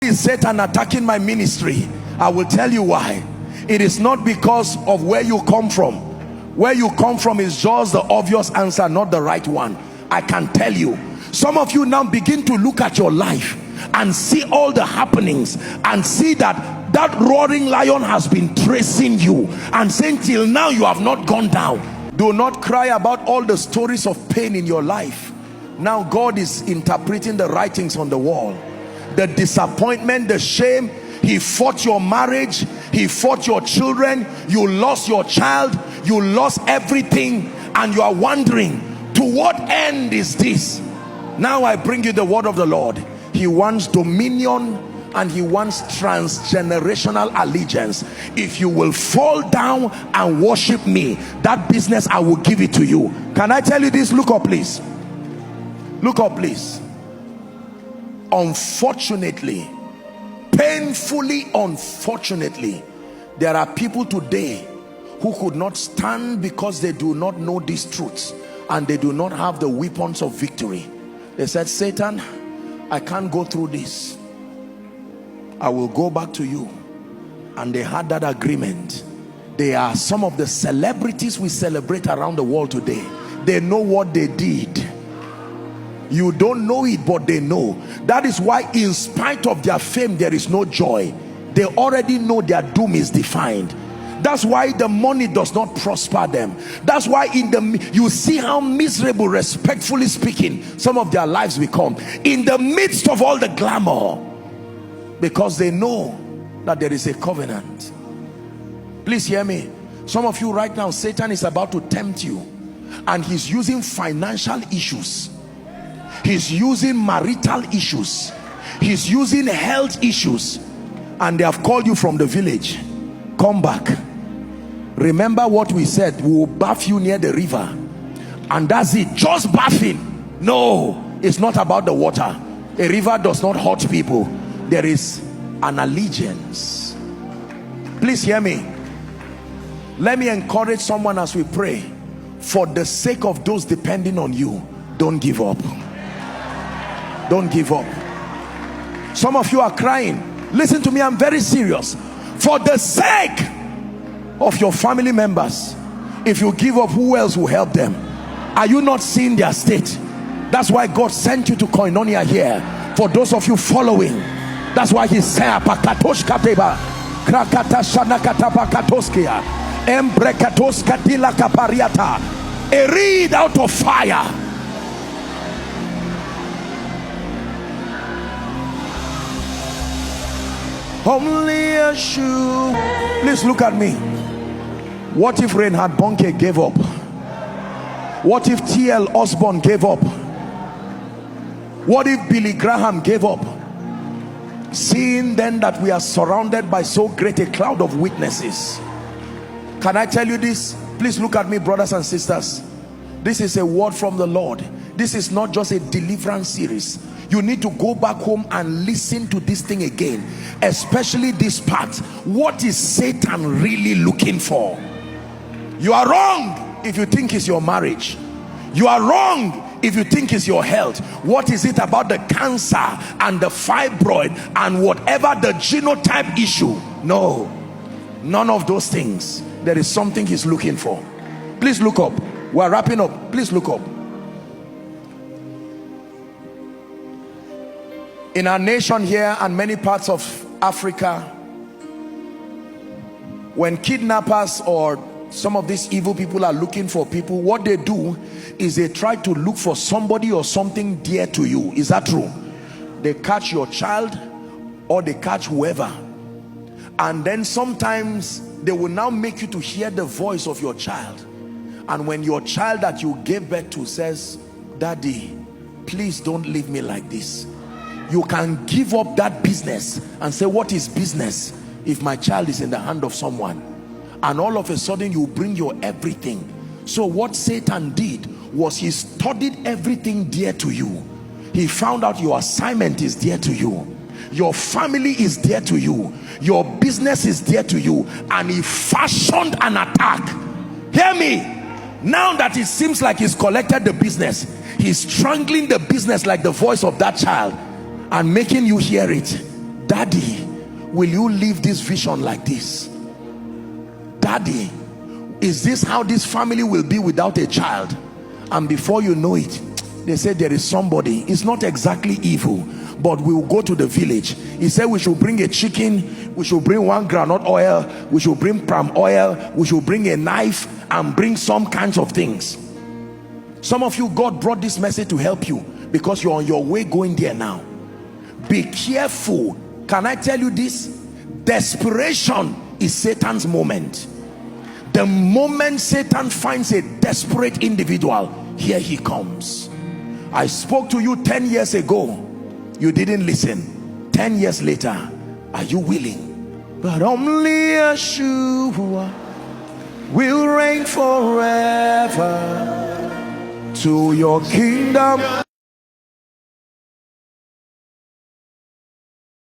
is Satan attacking my ministry? I will tell you why. It is not because of where you come from. Where you come from is just the obvious answer, not the right one. I can tell you. Some of you now begin to look at your life and see all the happenings and see that that roaring lion has been tracing you and saying till now you have not gone down. Do not cry about all the stories of pain in your life. Now God is interpreting the writings on the wall. The disappointment, the shame. He fought your marriage, he fought your children, you lost your child, you lost everything, and you are wondering, to what end is this? Now I bring you the word of the Lord. He wants dominion and he wants transgenerational allegiance. If you will fall down and worship me, that business I will give it to you. Can I tell you this? Look up please. Look up please. Unfortunately, painfully unfortunately, there are people today who could not stand because they do not know these truths and they do not have the weapons of victory. They said, Satan, I can't go through this, I will go back to you. And they had that agreement. They are some of the celebrities we celebrate around the world today. They know what they did. You don't know it, but they know. That is why in spite of their fame, there is no joy. They already know their doom is defined. That's why the money does not prosper them. That's why you see how miserable, respectfully speaking, some of their lives become in the midst of all the glamour, because they know that there is a covenant. Please hear me. Some of you right now, Satan is about to tempt you, and he's using financial issues, he's using marital issues, he's using health issues, and they have called you from the village. Come back. Remember what we said, we will bath you near the river, and that's it. Just bathing. No, it's not about the water. A river does not hurt people. There is an allegiance. Please hear me. Let me encourage someone as we pray. For the sake of those depending on you, don't give up. Don't give up. Some of you are crying. Listen to me, I'm very serious. For the sake of your family members, if you give up, who else will help them? Are you not seeing their state? That's why God sent you to Koinonia here. For those of you following, that's why he said, a reed out of fire. Only a shoe. Please look at me. What if Reinhard Bonnke gave up? What if T.L. Osborne gave up? What if Billy Graham gave up? Seeing then that we are surrounded by so great a cloud of witnesses. Can I tell you this? Please look at me, brothers and sisters. This is a word from the Lord. This is not just a deliverance series. You need to go back home and listen to this thing again, especially this part. What is Satan really looking for? You are wrong if you think it's your marriage. You are wrong if you think it's your health. What is it about the cancer and the fibroid and whatever the genotype issue? No, none of those things. There is something he's looking for. Please look up. We're wrapping up. Please look up. In our nation here and many parts of Africa, when kidnappers or some of these evil people are looking for people, what they do is they try to look for somebody or something dear to you. Is that true? They catch your child or they catch whoever, and then sometimes they will now make you to hear the voice of your child. And when your child that you gave birth to says, "Daddy, please don't leave me like this," you can give up that business and say, what is business if my child is in the hand of someone? And all of a sudden you bring your everything. So what Satan did was he studied everything dear to you. He found out your assignment is dear to you, your family is dear to you, your business is dear to you, and he fashioned an attack. Hear me. Now that it seems like he's collected the business, he's strangling the business like the voice of that child and making you hear it. Daddy, will you leave this vision like this? Daddy, is this how this family will be without a child? And before you know it, they say there is somebody. It's not exactly evil, but we will go to the village. He said we should bring a chicken, we should bring 1 groundnut oil, we should bring palm oil, we should bring a knife, and bring some kinds of things. Some of you, God brought this message to help you because you're on your way going there now. Be careful. Can I tell you this? Desperation is Satan's moment. The moment Satan finds a desperate individual, here he comes. I spoke to you 10 years ago. You didn't listen. 10 years later, are you willing? But only Yeshua will reign forever. To your kingdom